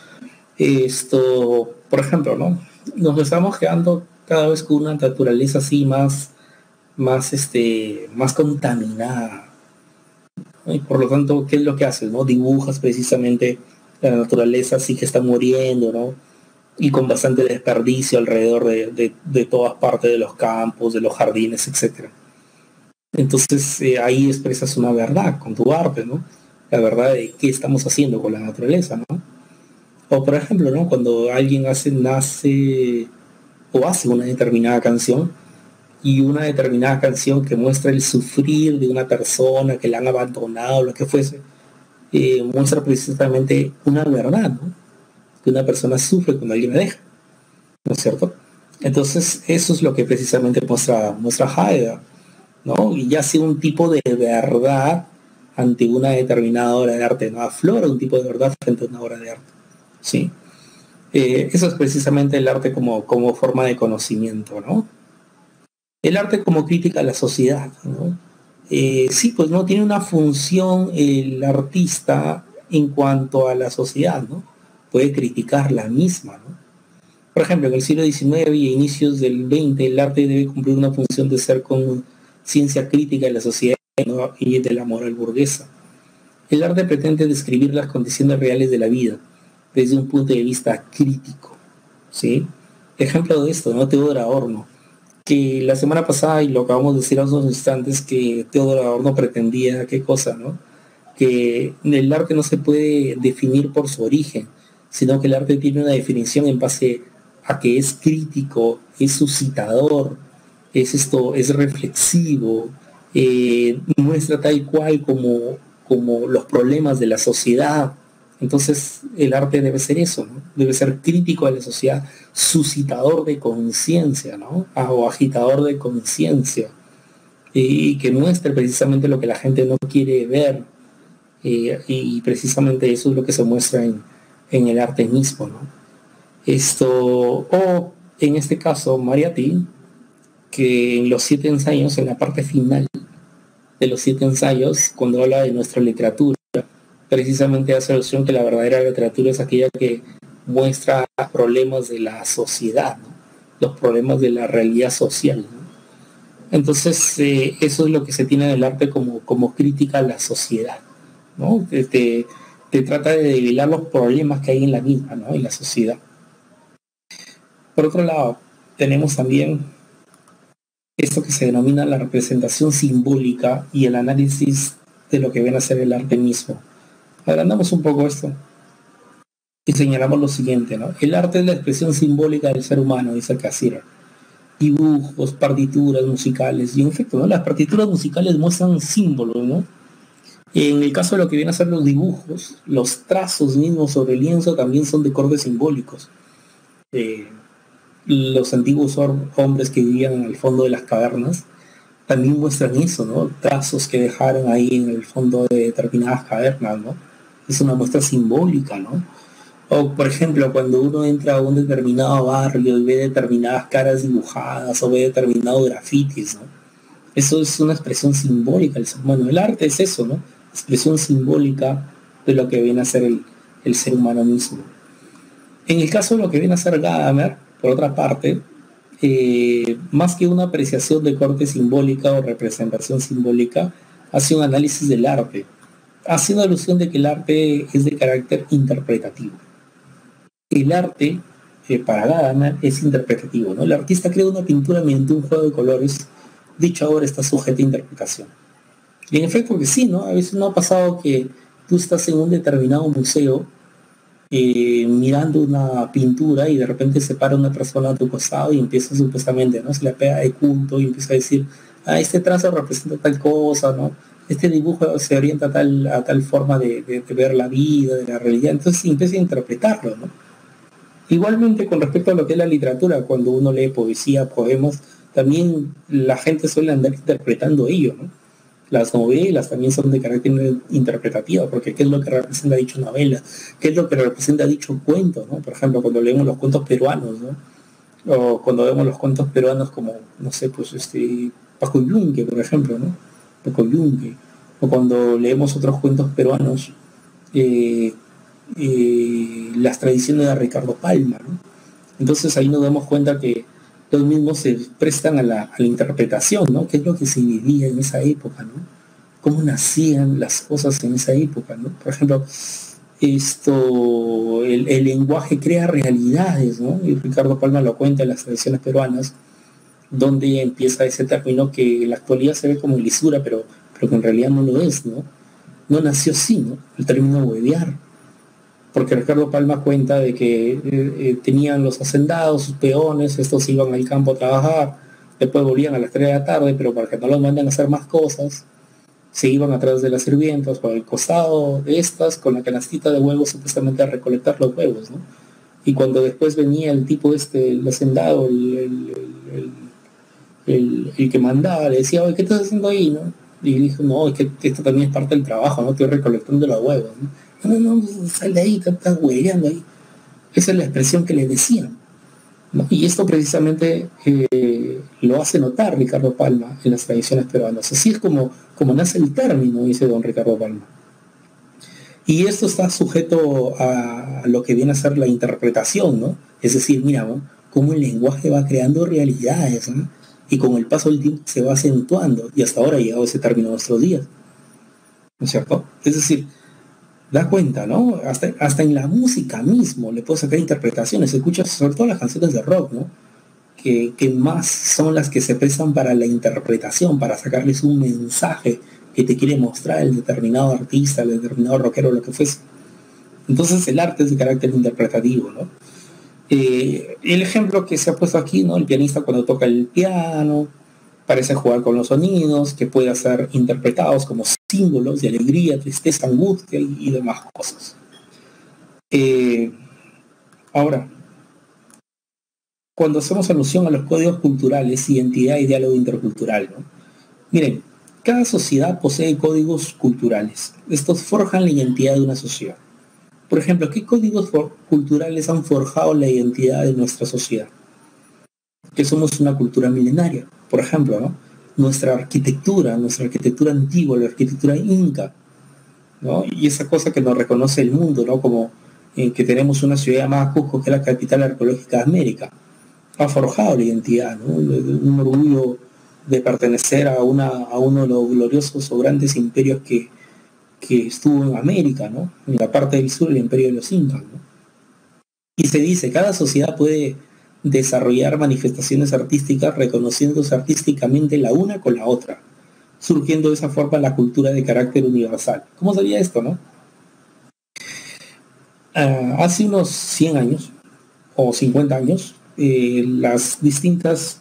Esto, por ejemplo, ¿no? Nos estamos quedando cada vez con una naturaleza así más contaminada, ¿no? Y por lo tanto, ¿qué es lo que haces, no? Dibujas precisamente la naturaleza así que está muriendo, ¿no? y con bastante desperdicio alrededor de todas partes de los campos, de los jardines, etcétera. Entonces ahí expresas una verdad con tu arte, ¿no? La verdad de qué estamos haciendo con la naturaleza, ¿no? O por ejemplo, ¿no? Cuando alguien nace o hace una determinada canción y una determinada canción que muestra el sufrir de una persona que la han abandonado, lo que fuese, muestra precisamente una verdad, ¿no? Que una persona sufre cuando alguien la deja, ¿no es cierto? Entonces eso es lo que precisamente muestra Heidegger, ¿no? Y ya sea un tipo de verdad ante una determinada obra de arte, ¿no? Aflora un tipo de verdad frente a una obra de arte, ¿sí? Eso es precisamente el arte como forma de conocimiento, ¿no? El arte como crítica a la sociedad, ¿no? Sí, pues no tiene una función el artista en cuanto a la sociedad, ¿no? Puede criticar la misma, ¿no? Por ejemplo, en el siglo XIX y inicios del XX, el arte debe cumplir una función de ser con ciencia crítica de la sociedad, ¿no? Y de la moral burguesa. El arte pretende describir las condiciones reales de la vida desde un punto de vista crítico, ¿sí? Ejemplo de esto, ¿no? Teodoro Adorno, que la semana pasada, y lo acabamos de decir hace unos instantes, que Teodoro Adorno pretendía, ¿qué cosa, no? Que el arte no se puede definir por su origen, sino que el arte tiene una definición en base a que es crítico, es suscitador, es reflexivo, muestra tal cual como los problemas de la sociedad. Entonces el arte debe ser eso, ¿no? Debe ser crítico a la sociedad, suscitador de conciencia, ¿no? O agitador de conciencia, y que muestre precisamente lo que la gente no quiere ver, y precisamente eso es lo que se muestra en el arte mismo, ¿no? O en este caso Mariátegui, que en los 7 ensayos, en la parte final de los 7 ensayos, cuando habla de nuestra literatura, precisamente hace alusión que la verdadera literatura es aquella que muestra problemas de la sociedad, ¿no? Los problemas de la realidad social, ¿no? Entonces eso es lo que se tiene del arte como crítica a la sociedad, ¿no? Te trata de develar los problemas que hay en la misma, ¿no? En la sociedad. Por otro lado, tenemos también esto que se denomina la representación simbólica y el análisis de lo que viene a ser el arte mismo. Agrandamos un poco esto y señalamos lo siguiente, ¿no? El arte es la expresión simbólica del ser humano, dice Cassirer. Dibujos, partituras musicales, y en efecto, ¿no? Las partituras musicales muestran símbolos, ¿no? En el caso de lo que vienen a ser los dibujos, los trazos mismos sobre el lienzo también son de cortes simbólicos. Los antiguos hombres que vivían en el fondo de las cavernas también muestran eso, ¿no? Trazos que dejaron ahí en el fondo de determinadas cavernas, ¿no? Es una muestra simbólica, ¿no? O por ejemplo, cuando uno entra a un determinado barrio y ve determinadas caras dibujadas o ve determinados grafitis, ¿no? Eso es una expresión simbólica del ser humano. El arte es eso, ¿no? Expresión simbólica de lo que viene a ser el ser humano mismo. En el caso de lo que viene a ser Gadamer, por otra parte, más que una apreciación de corte simbólica o representación simbólica, hace un análisis del arte, haciendo alusión de que el arte es de carácter interpretativo. El arte, para Gadamer, es interpretativo, ¿no? El artista crea una pintura mediante un juego de colores, dicha obra está sujeta a interpretación. Y en efecto que sí, ¿no? A veces no ha pasado que tú estás en un determinado museo mirando una pintura y de repente se para una persona a tu costado y empieza supuestamente, ¿no? Se le pega de culto y empieza a decir, este trazo representa tal cosa, ¿no? Este dibujo se orienta a tal forma de ver la vida, de la realidad, entonces empieza a interpretarlo, ¿no? Igualmente con respecto a lo que es la literatura, cuando uno lee poesía, poemas, también la gente suele andar interpretando ello, ¿no? Las novelas también son de carácter interpretativo, porque ¿qué es lo que representa dicho novela? ¿Qué es lo que representa dicho cuento, ¿no? Por ejemplo, cuando leemos los cuentos peruanos, ¿no? O cuando vemos los cuentos peruanos como, no sé, pues Paco Yunque, por ejemplo, ¿no? Paco Yunque. O cuando leemos otros cuentos peruanos, las tradiciones de Ricardo Palma, ¿no? Entonces ahí nos damos cuenta que los mismos se prestan a la interpretación, ¿no? ¿Qué es lo que se vivía en esa época, ¿no? Cómo nacían las cosas en esa época, ¿no? Por ejemplo, el lenguaje crea realidades, ¿no? Y Ricardo Palma lo cuenta en las tradiciones peruanas, donde empieza ese término que en la actualidad se ve como lisura, pero que en realidad no lo es, ¿no? No nació así, ¿no? El término huevear, porque Ricardo Palma cuenta de que tenían los hacendados, sus peones, estos iban al campo a trabajar, después volvían a las 3 de la tarde, pero para que no los manden a hacer más cosas, se iban atrás de las sirvientas por el costado de estas con la canastita de huevos supuestamente a recolectar los huevos, ¿no? Y cuando después venía el tipo el hacendado, el que mandaba, le decía, oye, ¿qué estás haciendo ahí, no? Y dijo, no, es que esto también es parte del trabajo, no estoy recolectando los huevos, ¿no? No, sal de ahí, estás hueveando ahí. Esa es la expresión que le decían, ¿no? Y esto precisamente lo hace notar Ricardo Palma en las tradiciones peruanas. Así es como nace el término, dice don Ricardo Palma. Y esto está sujeto a lo que viene a ser la interpretación, ¿no? Es decir, mira, ¿no?, cómo el lenguaje va creando realidades, ¿no? Y con el paso del tiempo se va acentuando, y hasta ahora ha llegado ese término a nuestros días, ¿no es cierto? Es decir, da cuenta, ¿no? Hasta en la música mismo le puedo sacar interpretaciones. Escuchas sobre todo las canciones de rock, ¿no? Que más son las que se prestan para la interpretación, para sacarles un mensaje que te quiere mostrar el determinado artista, el determinado rockero, lo que fuese. Entonces el arte es de carácter interpretativo, ¿no? El ejemplo que se ha puesto aquí, ¿no? El pianista cuando toca el piano parece jugar con los sonidos que pueden ser interpretados como símbolos de alegría, tristeza, angustia y demás cosas. Ahora, cuando hacemos alusión a los códigos culturales, identidad y diálogo intercultural, ¿no? Miren, cada sociedad posee códigos culturales. Estos forjan la identidad de una sociedad. Por ejemplo, ¿qué códigos culturales han forjado la identidad de nuestra sociedad? Que somos una cultura milenaria, por ejemplo, ¿no? Nuestra arquitectura antigua, la arquitectura inca, ¿no? Y esa cosa que nos reconoce el mundo, ¿no? Como que tenemos una ciudad llamada Cusco, que es la capital arqueológica de América. Ha forjado la identidad, ¿no? Un orgullo de pertenecer a uno de los gloriosos o grandes imperios que estuvo en América, ¿no? En la parte del sur, el imperio de los incas, ¿no? Y se dice, cada sociedad puede desarrollar manifestaciones artísticas reconociéndose artísticamente la una con la otra, surgiendo de esa forma la cultura de carácter universal. ¿Cómo sería esto, no? Hace unos 100 años o 50 años, las distintas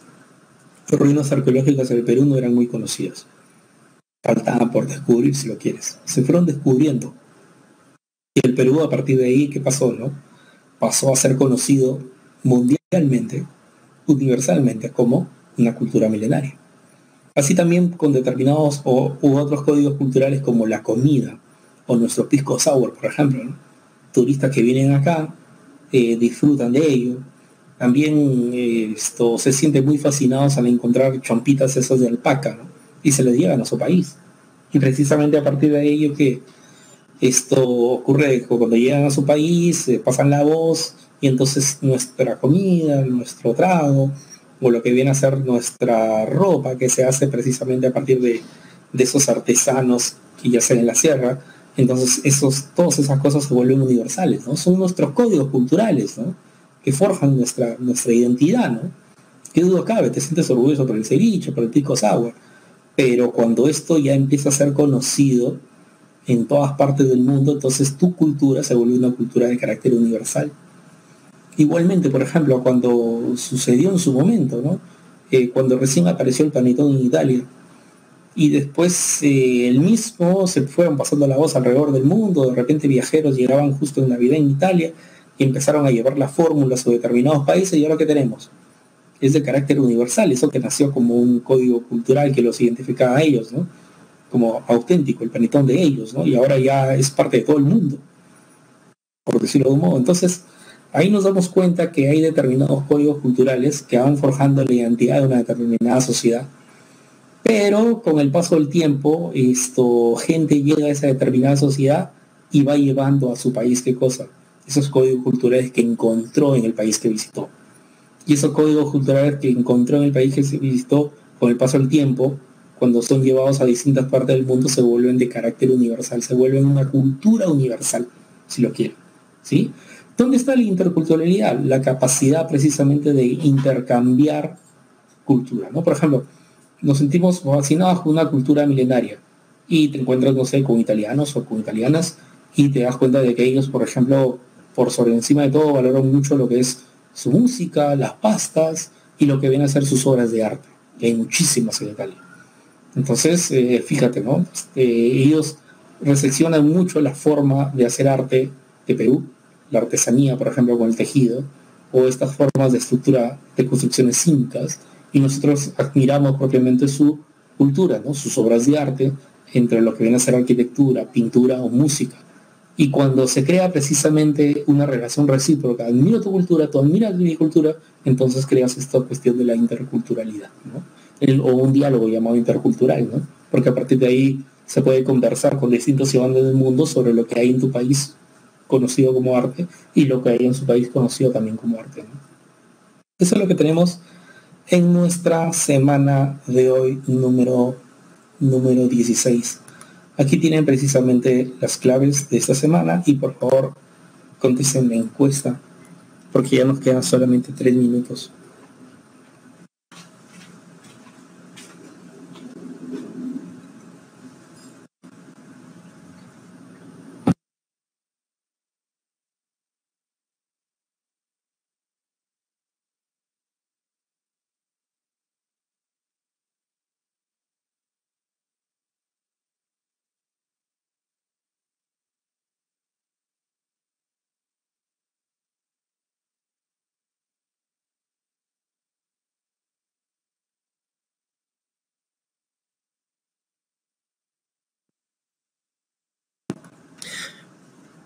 ruinas arqueológicas del Perú no eran muy conocidas. Faltaban por descubrir, si lo quieres. Se fueron descubriendo. Y el Perú, a partir de ahí, ¿qué pasó, no? Pasó a ser conocido mundialmente, universalmente, como una cultura milenaria. Así también con determinados u otros códigos culturales como la comida o nuestro pisco sour, por ejemplo, ¿no? Turistas que vienen acá disfrutan de ello. También se sienten muy fascinados al encontrar chompitas esas de alpaca, ¿no? Y se les llevan a su país. Y precisamente a partir de ello que esto ocurre cuando llegan a su país, pasan la voz y entonces nuestra comida, nuestro trago o lo que viene a ser nuestra ropa que se hace precisamente a partir de esos artesanos que yacen en la sierra, entonces todas esas cosas se vuelven universales, ¿no? Son nuestros códigos culturales, ¿no? Que forjan nuestra identidad, ¿no? ¿Qué duda cabe? Te sientes orgulloso por el ceviche, por el pisco sour, pero cuando esto ya empieza a ser conocido en todas partes del mundo, entonces tu cultura se vuelve una cultura de carácter universal. Igualmente, por ejemplo, cuando sucedió en su momento, ¿no? Cuando recién apareció el panetón en Italia, y después el mismo se fueron pasando la voz alrededor del mundo, de repente viajeros llegaban justo en Navidad en Italia y empezaron a llevar las fórmulas a determinados países, y ahora ¿qué tenemos? Es de carácter universal, eso que nació como un código cultural que los identificaba a ellos, ¿no? Como auténtico, el panetón de ellos, ¿no? Y ahora ya es parte de todo el mundo, por decirlo de un modo. Entonces, ahí nos damos cuenta que hay determinados códigos culturales que van forjando la identidad de una determinada sociedad, pero con el paso del tiempo, gente llega a esa determinada sociedad y va llevando a su país, ¿qué cosa? Esos códigos culturales que encontró en el país que visitó. Y esos códigos culturales que encontró en el país que se visitó, con el paso del tiempo, cuando son llevados a distintas partes del mundo, se vuelven de carácter universal, se vuelven una cultura universal. si lo quieren, ¿sí? ¿Dónde está la interculturalidad? La capacidad precisamente de intercambiar cultura, ¿no? Por ejemplo, nos sentimos fascinados con una cultura milenaria y te encuentras, no sé, con italianos o con italianas y te das cuenta de que ellos, por ejemplo, por sobre encima de todo, valoran mucho lo que es su música, las pastas y lo que vienen a ser sus obras de arte. Y hay muchísimas en Italia. Entonces, fíjate, ¿no? Ellos recepcionan mucho la forma de hacer arte de Perú, la artesanía, por ejemplo, con el tejido, o estas formas de estructura de construcciones incas, y nosotros admiramos propiamente su cultura, ¿no? Sus obras de arte, entre lo que viene a ser arquitectura, pintura o música. Y cuando se crea precisamente una relación recíproca, admiro tu cultura, tú admiras mi cultura, entonces creas esta cuestión de la interculturalidad, ¿no? O un diálogo llamado intercultural, ¿no? Porque a partir de ahí se puede conversar con distintos ciudadanos del mundo sobre lo que hay en tu país conocido como arte y lo que hay en su país conocido también como arte, ¿no? Eso es lo que tenemos en nuestra semana de hoy número 16. Aquí tienen precisamente las claves de esta semana y por favor contesten la encuesta porque ya nos quedan solamente 3 minutos.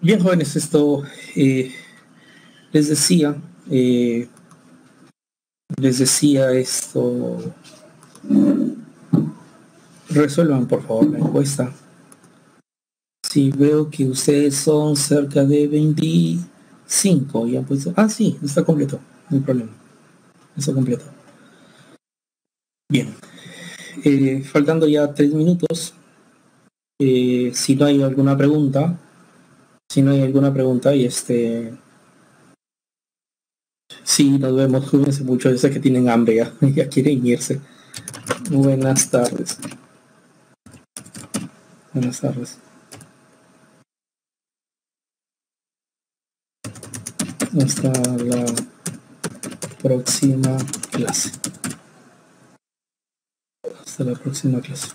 Bien, jóvenes, esto les decía, eh, esto, resuelvan por favor la encuesta. Si veo que ustedes son cerca de 25, ya pues, sí, está completo, no hay problema, está completo. Bien, faltando ya 3 minutos, si no hay alguna pregunta, y sí, nos vemos, cuídense mucho, yo sé que tienen hambre ya, ya quieren irse. Buenas tardes. Buenas tardes. Hasta la próxima clase. Hasta la próxima clase.